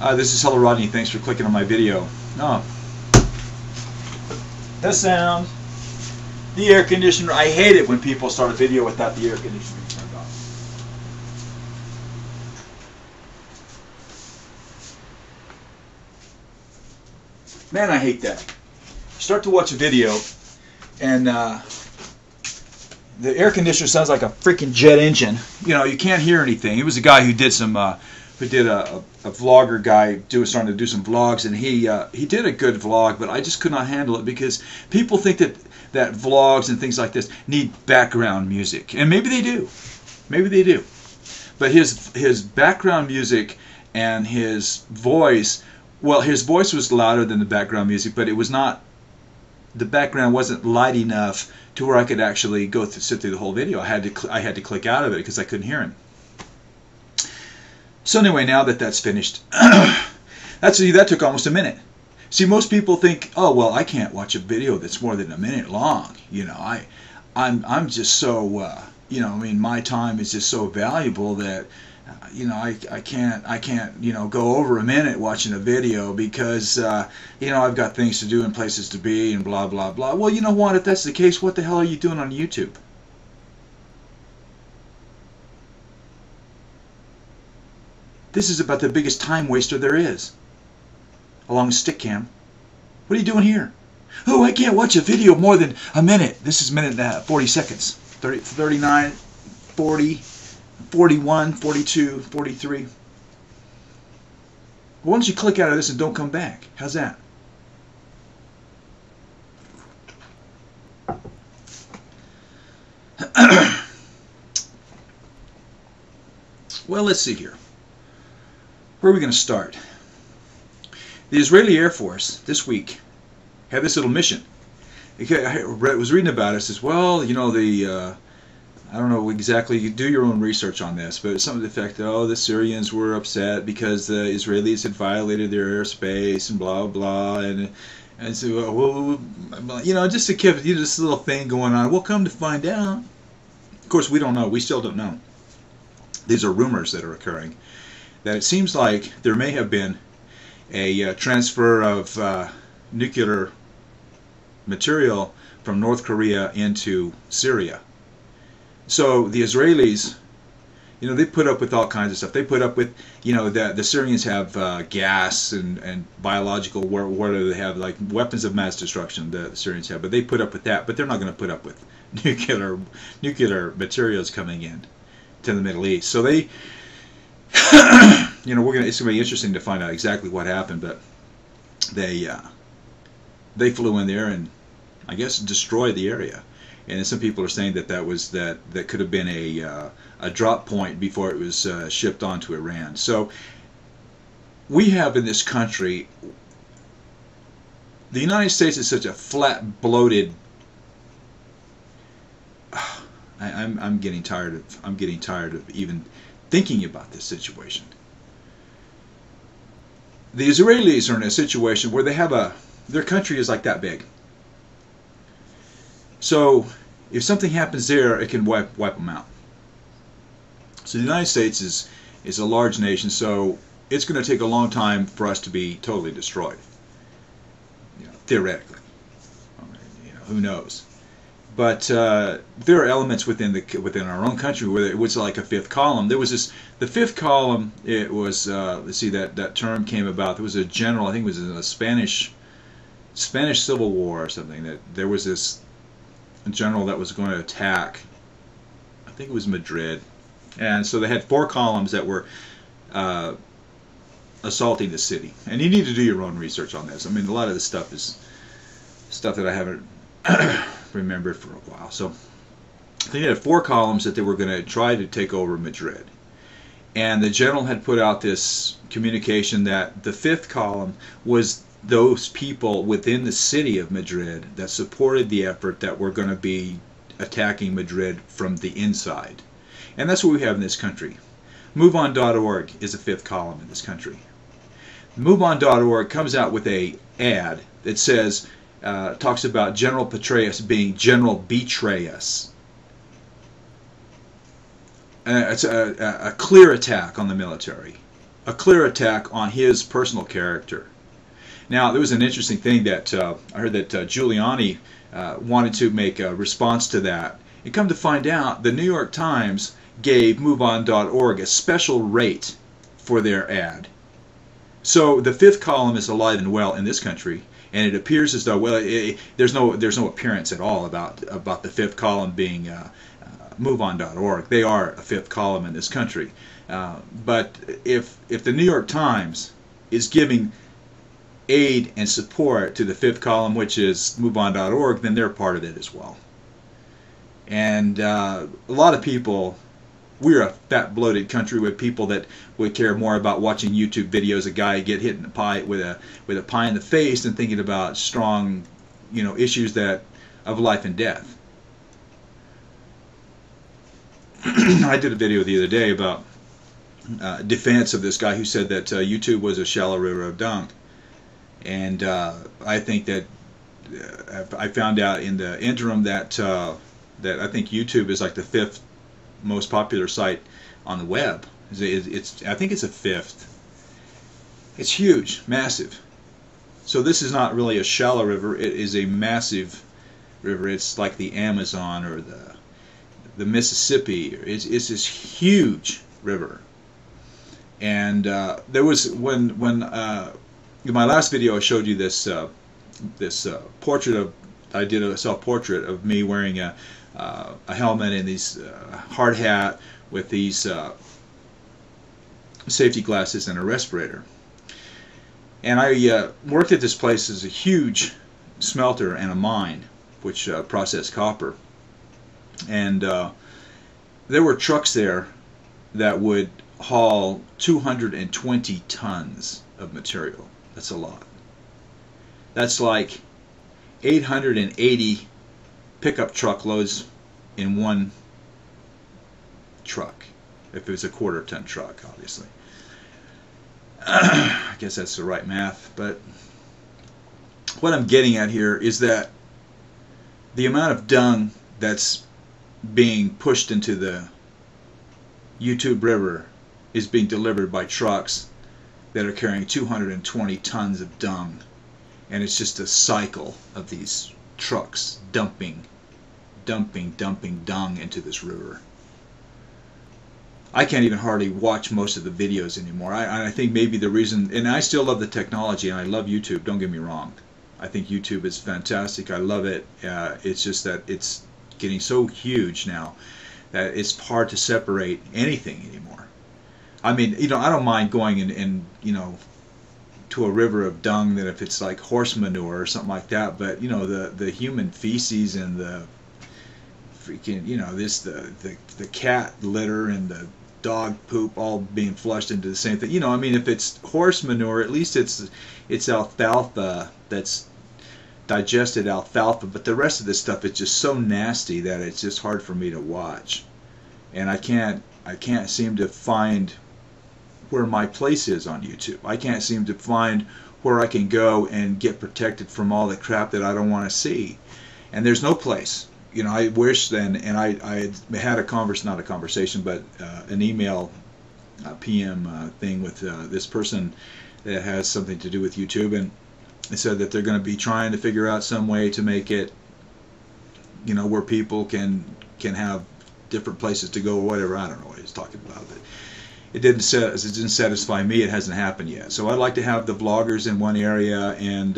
This is Hello Rodney. Thanks for clicking on my video. Oh, the sound, the air conditioner. I hate it when people start a video without the air conditioner turned on. Man, I hate that. You start to watch a video and the air conditioner sounds like a freaking jet engine. You know, you can't hear anything. It was a guy who did some, a vlogger guy starting to do some vlogs, and he did a good vlog, but I just could not handle it because people think that vlogs and things like this need background music, and maybe they do, but his background music and his voice, well, his voice was louder than the background music, but it was not. The background wasn't light enough to where I could actually sit through the whole video. I had to click out of it because I couldn't hear him. So anyway, now that that's finished, that took almost a minute. See, most people think, oh well, I can't watch a video that's more than a minute long. You know, I'm just so you know, I mean, my time is just so valuable that you know, I can't you know, go over a minute watching a video because you know, I've got things to do and places to be and blah blah blah. Well, you know what? If that's the case, what the hell are you doing on YouTube? This is about the biggest time waster there is, along with Stickcam. What are you doing here? Oh, I can't watch a video more than a minute. This is a minute and 40 seconds. 30, 39, 40, 41, 42, 43. Why don't you click out of this and don't come back? How's that? Well, let's see here. Where are we going to start? The Israeli Air Force this week had this little mission. I was reading about it. It says, well, you know, I don't know exactly, you do your own research on this, but it's something to the effect that, oh, the Syrians were upset because the Israelis had violated their airspace and blah, blah, and so, well, you know, just to keep this little thing going on. We'll come to find out. Of course, we don't know. We still don't know. These are rumors that are occurring. That it seems like there may have been a transfer of nuclear material from North Korea into Syria. So the Israelis, you know, they put up with all kinds of stuff. They put up with, you know, the Syrians have gas and biological, where they have like weapons of mass destruction, the Syrians have, but they put up with that. But they're not going to put up with nuclear materials coming in to the Middle East. So they, you know, it's going to be interesting to find out exactly what happened, but they flew in there and I guess destroyed the area. And some people are saying that could have been a drop point before it was shipped on to Iran. So we have in this country, the United States is such a flat, bloated. I'm getting tired of even thinking about this situation. The Israelis are in a situation where they have their country is like that big. So if something happens there, it can wipe them out. So the United States is a large nation, so it's going to take a long time for us to be totally destroyed. You know, theoretically, you know, who knows? But there are elements within our own country where it was like a fifth column. There was the fifth column. It was let's see, that term came about. There was a general, I think it was in the Spanish Civil War or something, that there was this general that was going to attack, I think it was Madrid, and so they had 4 columns that were assaulting the city. And you need to do your own research on this. I mean, a lot of this stuff is stuff that I haven't remembered for a while. So they had 4 columns that they were going to try to take over Madrid. And the general had put out this communication that the 5th column was those people within the city of Madrid that supported the effort that were going to be attacking Madrid from the inside. And that's what we have in this country. MoveOn.org is a 5th column in this country. MoveOn.org comes out with a ad that says, talks about General Petraeus being General Betrayus. It's a clear attack on the military. a clear attack on his personal character. Now, there was an interesting thing that I heard that Giuliani wanted to make a response to that. And come to find out, the New York Times gave MoveOn.org a special rate for their ad. So the fifth column is alive and well in this country, and it appears as though, well, there's no appearance at all about the fifth column being MoveOn.org. They are a fifth column in this country. But if the New York Times is giving aid and support to the fifth column, which is MoveOn.org, then they're part of it as well. And a lot of people, we're a fat bloated country with people that would care more about watching YouTube videos, a guy get hit in the pie with a pie in the face, than thinking about strong, issues of life and death. I did a video the other day about defense of this guy who said that YouTube was a shallow river of dung. And I think that I found out in the interim that I think YouTube is like the fifth most popular site on the web. I think it's a fifth. It's huge, massive. So this is not really a shallow river. It is a massive river. It's like the Amazon or the Mississippi. It's this huge river. And there was when in my last video I showed you this portrait of, I did a self-portrait of me wearing a helmet and these hard hat with these safety glasses and a respirator. And I worked at this place as a huge smelter and a mine which processed copper. And there were trucks there that would haul 220 tons of material. That's a lot. That's like 880 pickup truck loads in one truck, if it was a quarter-ton truck, obviously. I guess that's the right math, but what I'm getting at here is that the amount of dung that's being pushed into the YouTube River is being delivered by trucks that are carrying 220 tons of dung, and it's just a cycle of these trucks dumping dung into this river. I can't even hardly watch most of the videos anymore. I think maybe the reason, and I still love the technology and I love YouTube, don't get me wrong. I think YouTube is fantastic. I love it. It's just that it's getting so huge now that it's hard to separate anything anymore. I mean, I don't mind going and to a river of dung, that if it's like horse manure or something like that, but the human feces and the freaking the cat litter and the dog poop all being flushed into the same thing. I mean, if it's horse manure, at least it's alfalfa, that's digested alfalfa, but the rest of this stuff is just so nasty that it's just hard for me to watch. And I can't seem to find where my place is on YouTube. I can't seem to find where I can go and get protected from all the crap that I don't want to see. And there's no place. I wish then, and I had not a conversation, but an email PM thing with this person that has something to do with YouTube, and they said that they're going to be trying to figure out some way to make it, where people can have different places to go or whatever. I don't know what he's talking about, but it didn't satisfy me. It hasn't happened yet. So I'd like to have the vloggers in one area, and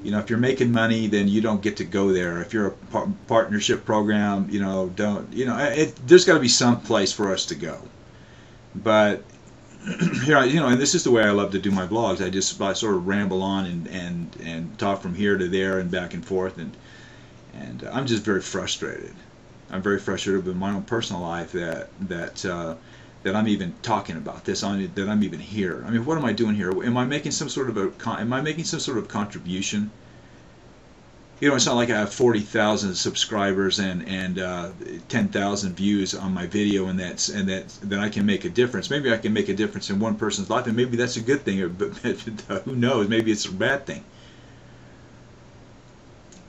if you're making money, then you don't get to go there. If you're a partnership program, there's got to be some place for us to go. But here, and this is the way I love to do my vlogs. I sort of ramble on and talk from here to there and back and forth, and I'm just very frustrated. I'm very frustrated with my own personal life that I'm even talking about this, that I'm even here. I mean, what am I doing here? Am I making some sort of contribution? It's not like I have 40,000 subscribers and 10,000 views on my video, and that I can make a difference. Maybe I can make a difference in one person's life, and maybe that's a good thing. But who knows? Maybe it's a bad thing.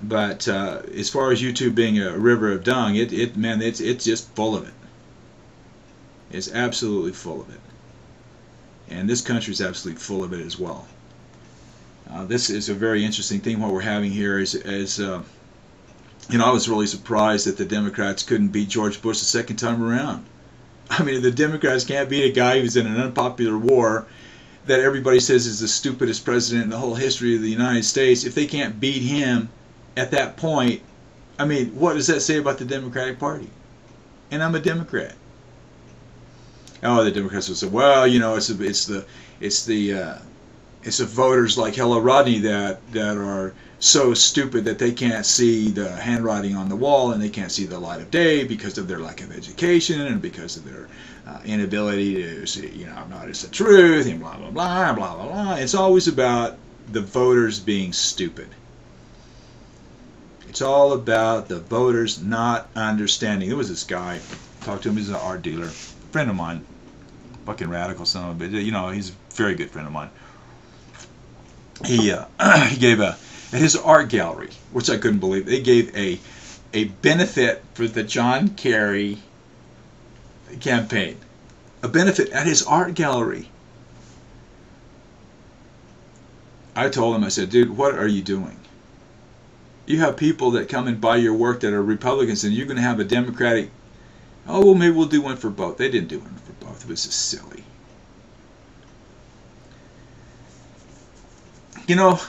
But as far as YouTube being a river of dung, it's just full of it. It's absolutely full of it. and this country is absolutely full of it as well. This is a very interesting thing. What we're having here is you know, I was really surprised that the Democrats couldn't beat George Bush the second time around. I mean, if the Democrats can't beat a guy who's in an unpopular war that everybody says is the stupidest president in the whole history of the United States, if they can't beat him at that point, I mean, what does that say about the Democratic Party? And I'm a Democrat. Oh, the Democrats will say, well, you know, it's the voters like Hella Rodney that are so stupid that they can't see the handwriting on the wall and they can't see the light of day because of their lack of education and because of their inability to see, you know, notice the truth and blah, blah, blah, blah, blah, blah. It's always about the voters being stupid. It's all about the voters not understanding. There was this guy, talked to him, he's an art dealer, friend of mine, fucking radical son of a bitch, you know, he's a very good friend of mine. He gave at his art gallery, which I couldn't believe, they gave a benefit for the John Kerry campaign. A benefit at his art gallery. I told him, I said, dude, what are you doing? You have people that come and buy your work that are Republicans, and you're going to have a Democratic, oh, well, maybe we'll do one for both. They didn't do one for both. It was just silly. You know,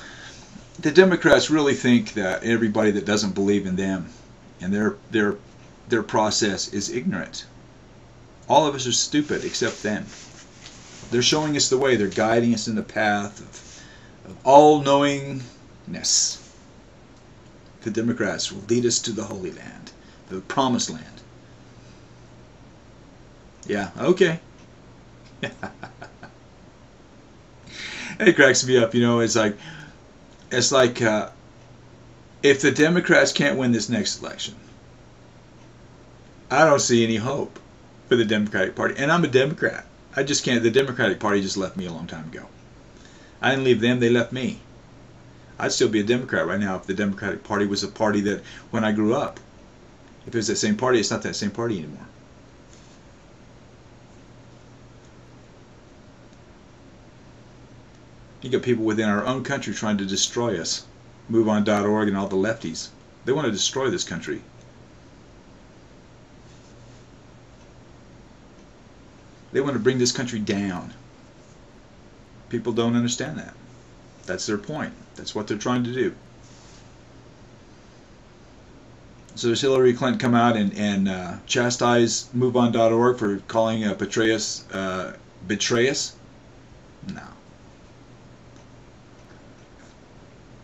the Democrats really think that everybody that doesn't believe in them and their process is ignorant. All of us are stupid except them. They're showing us the way. They're guiding us in the path of all-knowingness. The Democrats will lead us to the Holy Land, the Promised Land. Yeah, okay. It cracks me up, you know. It's like if the Democrats can't win this next election, I don't see any hope for the Democratic Party. And I'm a Democrat. I just can't. The Democratic Party just left me a long time ago. I didn't leave them, they left me. I'd still be a Democrat right now if the Democratic Party was a party that when I grew up. If it was that same party, it's not that same party anymore. You got people within our own country trying to destroy us. MoveOn.org and all the lefties. They want to destroy this country. They want to bring this country down. People don't understand that. That's their point. That's what they're trying to do. So does Hillary Clinton come out and chastise MoveOn.org for calling Petraeus betrayus? No.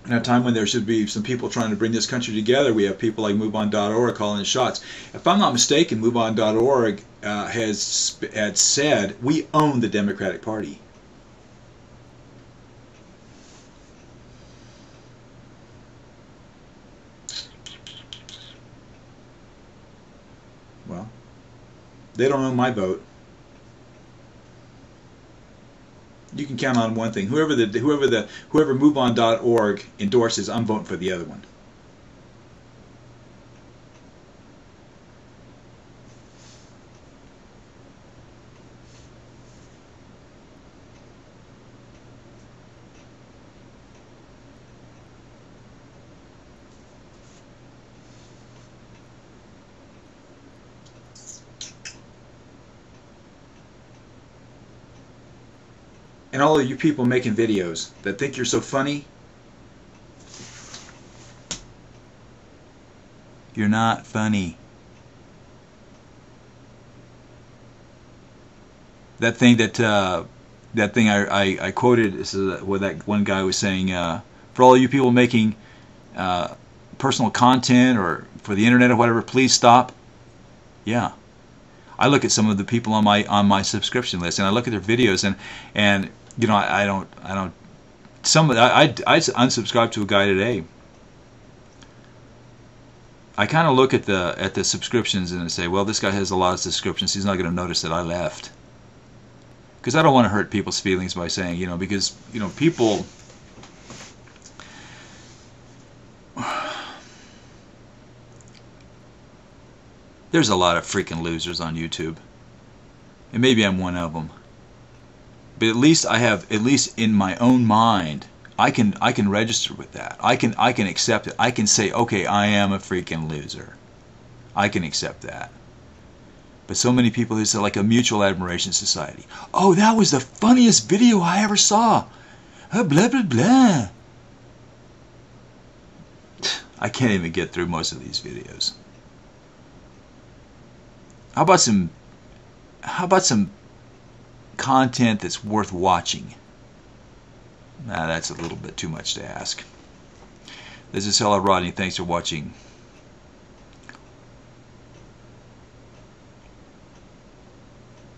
In a time when there should be some people trying to bring this country together, we have people like MoveOn.org calling the shots. If I'm not mistaken, MoveOn.org had said, we own the Democratic Party. Well, they don't own my vote. You can count on one thing. Whoever MoveOn.org endorses, I'm voting for the other one. And all of you people making videos that think you're so funny, you're not funny. That thing I quoted is what that one guy was saying. For all you people making personal content or for the internet or whatever, please stop. Yeah. I look at some of the people on my subscription list, and I look at their videos, and you know, I unsubscribed to a guy today. I kind of look at the subscriptions and I say, well, this guy has a lot of subscriptions. He's not going to notice that I left, because I don't want to hurt people's feelings by saying, you know, because you know people. There's a lot of freaking losers on YouTube, and maybe I'm one of them. But at least I have, at least in my own mind, I can register with that. I can accept it. I can say, okay, I am a freaking loser. I can accept that. But so many people, it's like a mutual admiration society. Oh, that was the funniest video I ever saw. Blah, blah, blah. I can't even get through most of these videos. How about some content that's worth watching? Nah, that's a little bit too much to ask. This is Hello Rodney. Thanks for watching.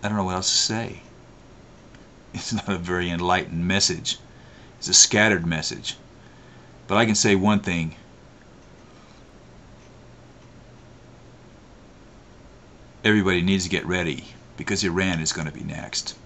I don't know what else to say. It's not a very enlightened message. It's a scattered message. But I can say one thing. Everybody needs to get ready, because Iran is going to be next.